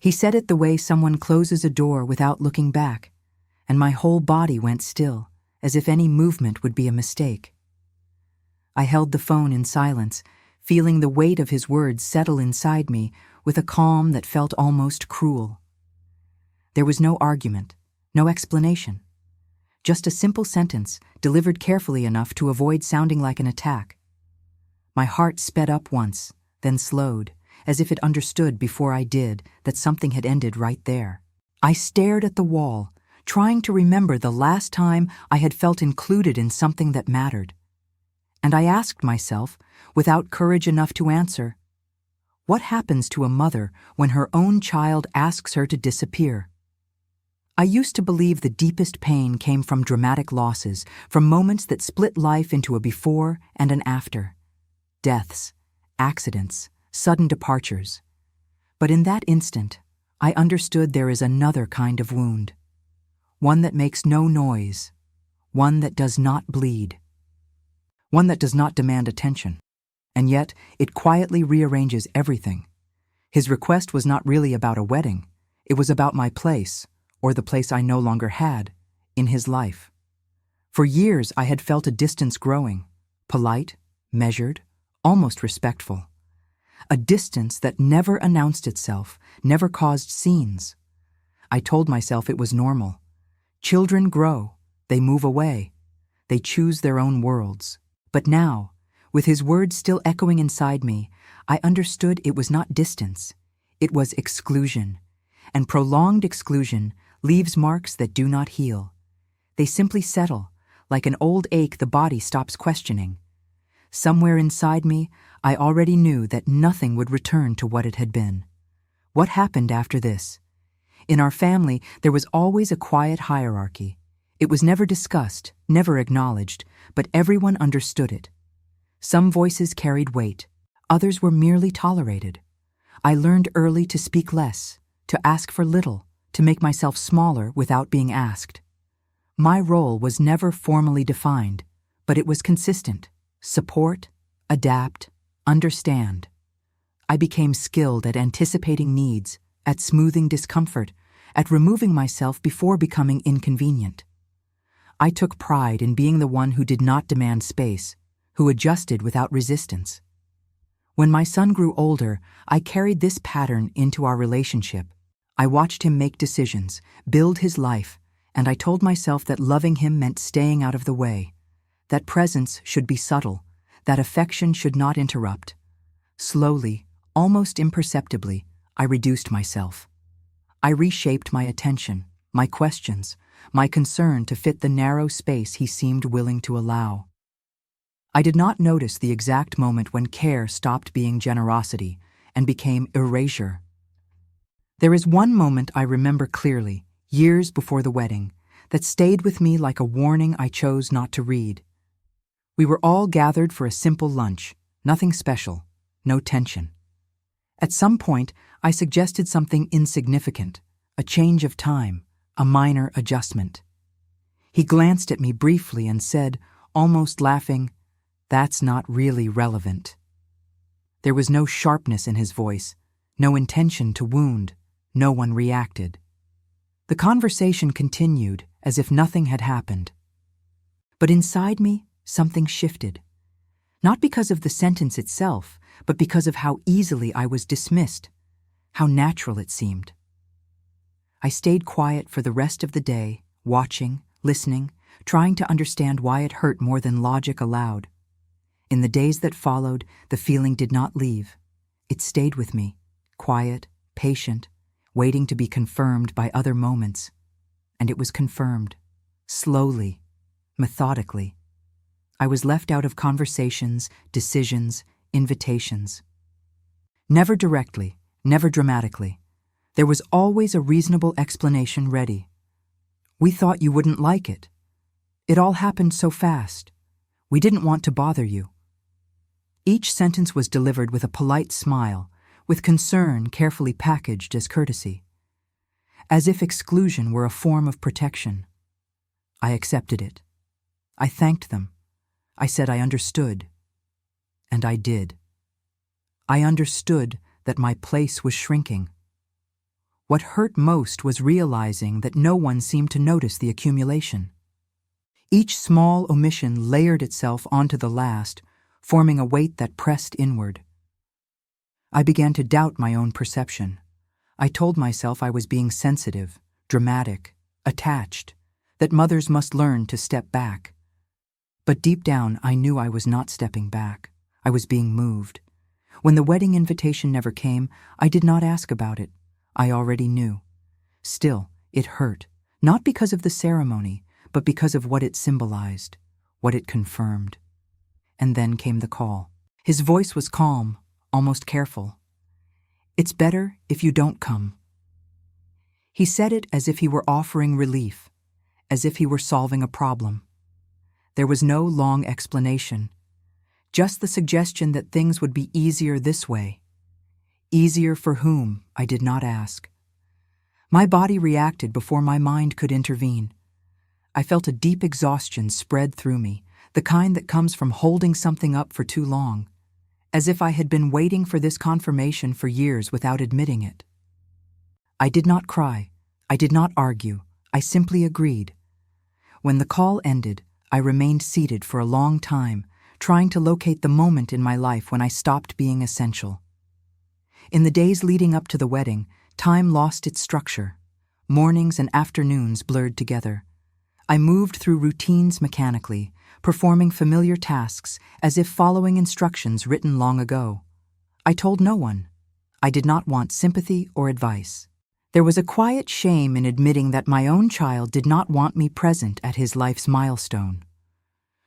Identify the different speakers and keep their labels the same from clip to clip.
Speaker 1: He said it the way someone closes a door without looking back, and my whole body went still, as if any movement would be a mistake. I held the phone in silence, feeling the weight of his words settle inside me with a calm that felt almost cruel. There was no argument, no explanation. Just a simple sentence, delivered carefully enough to avoid sounding like an attack. My heart sped up once, then slowed, as if it understood before I did that something had ended right there. I stared at the wall, trying to remember the last time I had felt included in something that mattered. And I asked myself, without courage enough to answer, what happens to a mother when her own child asks her to disappear? I used to believe the deepest pain came from dramatic losses, from moments that split life into a before and an after. Deaths, accidents, sudden departures. But in that instant, I understood there is another kind of wound. One that makes no noise. One that does not bleed. One that does not demand attention. And yet, it quietly rearranges everything. His request was not really about a wedding. It was about my place, or the place I no longer had, in his life. For years, I had felt a distance growing, polite, measured, almost respectful. A distance that never announced itself, never caused scenes. I told myself it was normal. Children grow, they move away, they choose their own worlds. But now, with his words still echoing inside me, I understood it was not distance, it was exclusion. And prolonged exclusion leaves marks that do not heal. They simply settle, like an old ache the body stops questioning. Somewhere inside me, I already knew that nothing would return to what it had been. What happened after this? In our family, there was always a quiet hierarchy. It was never discussed, never acknowledged, but everyone understood it. Some voices carried weight, others were merely tolerated. I learned early to speak less, to ask for little, to make myself smaller without being asked. My role was never formally defined, but it was consistent. Support, adapt, understand. I became skilled at anticipating needs, at smoothing discomfort, at removing myself before becoming inconvenient. I took pride in being the one who did not demand space, who adjusted without resistance. When my son grew older, I carried this pattern into our relationship. I watched him make decisions, build his life, and I told myself that loving him meant staying out of the way, that presence should be subtle, that affection should not interrupt. Slowly, almost imperceptibly, I reduced myself. I reshaped my attention, my questions, my concern to fit the narrow space he seemed willing to allow. I did not notice the exact moment when care stopped being generosity and became erasure. There is one moment I remember clearly, years before the wedding, that stayed with me like a warning I chose not to read. We were all gathered for a simple lunch, nothing special, no tension. At some point, I suggested something insignificant, a change of time, a minor adjustment. He glanced at me briefly and said, almost laughing, "That's not really relevant." There was no sharpness in his voice, no intention to wound. No one reacted. The conversation continued as if nothing had happened. But inside me, something shifted. Not because of the sentence itself, but because of how easily I was dismissed, how natural it seemed. I stayed quiet for the rest of the day, watching, listening, trying to understand why it hurt more than logic allowed. In the days that followed, the feeling did not leave. It stayed with me, quiet, patient, waiting to be confirmed by other moments. And it was confirmed, slowly, methodically. I was left out of conversations, decisions, invitations. Never directly, never dramatically. There was always a reasonable explanation ready. "We thought you wouldn't like it. It all happened so fast. We didn't want to bother you." Each sentence was delivered with a polite smile, with concern carefully packaged as courtesy. As if exclusion were a form of protection. I accepted it. I thanked them. I said I understood. And I did. I understood that my place was shrinking. What hurt most was realizing that no one seemed to notice the accumulation. Each small omission layered itself onto the last, forming a weight that pressed inward. I began to doubt my own perception. I told myself I was being sensitive, dramatic, attached, that mothers must learn to step back. But deep down, I knew I was not stepping back. I was being moved. When the wedding invitation never came, I did not ask about it. I already knew. Still, it hurt, not because of the ceremony, but because of what it symbolized, what it confirmed. And then came the call. His voice was calm, almost careful. "It's better if you don't come." He said it as if he were offering relief, as if he were solving a problem. There was no long explanation, just the suggestion that things would be easier this way. Easier for whom, I did not ask. My body reacted before my mind could intervene. I felt a deep exhaustion spread through me, the kind that comes from holding something up for too long, as if I had been waiting for this confirmation for years without admitting it. I did not cry. I did not argue. I simply agreed. When the call ended, I remained seated for a long time, trying to locate the moment in my life when I stopped being essential. In the days leading up to the wedding, time lost its structure. Mornings and afternoons blurred together. I moved through routines mechanically, performing familiar tasks as if following instructions written long ago. I told no one. I did not want sympathy or advice. There was a quiet shame in admitting that my own child did not want me present at his life's milestone.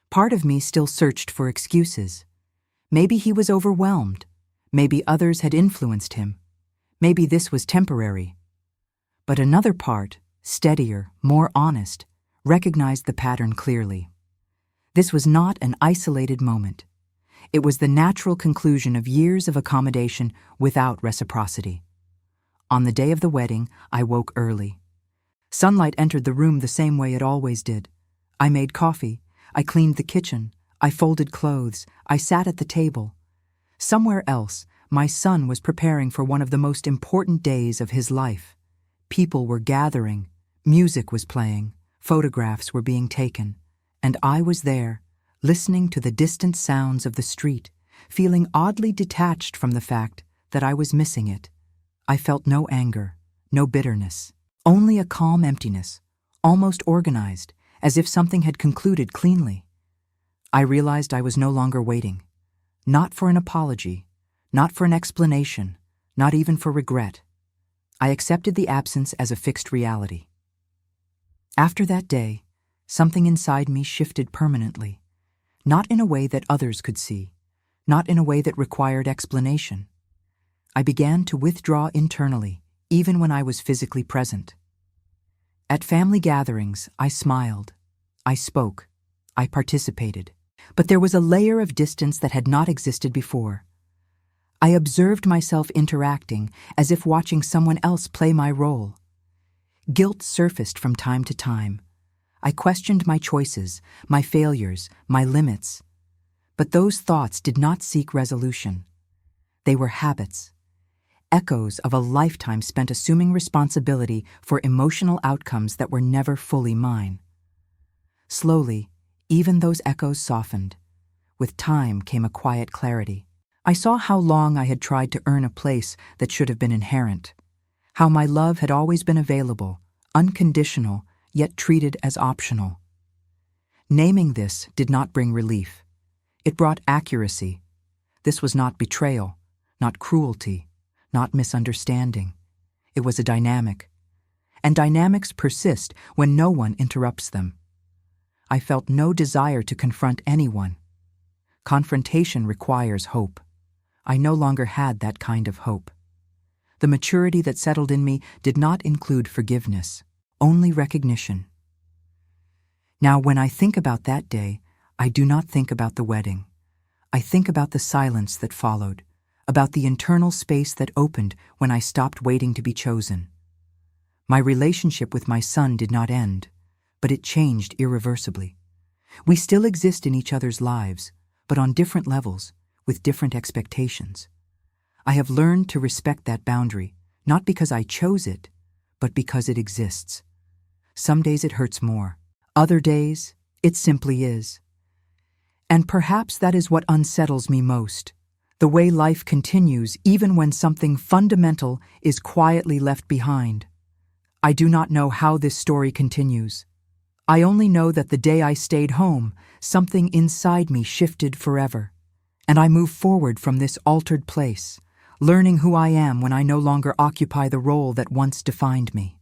Speaker 1: Part of me still searched for excuses. Maybe he was overwhelmed. Maybe others had influenced him. Maybe this was temporary. But another part, steadier, more honest, recognized the pattern clearly. This was not an isolated moment. It was the natural conclusion of years of accommodation without reciprocity. On the day of the wedding, I woke early. Sunlight entered the room the same way it always did. I made coffee. I cleaned the kitchen. I folded clothes. I sat at the table. Somewhere else, my son was preparing for one of the most important days of his life. People were gathering. Music was playing. Photographs were being taken. And I was there, listening to the distant sounds of the street, feeling oddly detached from the fact that I was missing it. I felt no anger, no bitterness, only a calm emptiness, almost organized, as if something had concluded cleanly. I realized I was no longer waiting, not for an apology, not for an explanation, not even for regret. I accepted the absence as a fixed reality. After that day, something inside me shifted permanently, not in a way that others could see, not in a way that required explanation. I began to withdraw internally, even when I was physically present. At family gatherings, I smiled, I spoke, I participated, but there was a layer of distance that had not existed before. I observed myself interacting as if watching someone else play my role. Guilt surfaced from time to time. I questioned my choices, my failures, my limits. But those thoughts did not seek resolution. They were habits, echoes of a lifetime spent assuming responsibility for emotional outcomes that were never fully mine. Slowly, even those echoes softened. With time came a quiet clarity. I saw how long I had tried to earn a place that should have been inherent, how my love had always been available, unconditional, yet treated as optional. Naming this did not bring relief. It brought accuracy. This was not betrayal, not cruelty, not misunderstanding. It was a dynamic. And dynamics persist when no one interrupts them. I felt no desire to confront anyone. Confrontation requires hope. I no longer had that kind of hope. The maturity that settled in me did not include forgiveness, only recognition. Now, when I think about that day, I do not think about the wedding. I think about the silence that followed, about the internal space that opened when I stopped waiting to be chosen. My relationship with my son did not end, but it changed irreversibly. We still exist in each other's lives, but on different levels, with different expectations. I have learned to respect that boundary, not because I chose it, but because it exists. Some days it hurts more. Other days, it simply is. And perhaps that is what unsettles me most, the way life continues even when something fundamental is quietly left behind. I do not know how this story continues. I only know that the day I stayed home, something inside me shifted forever, and I move forward from this altered place, learning who I am when I no longer occupy the role that once defined me.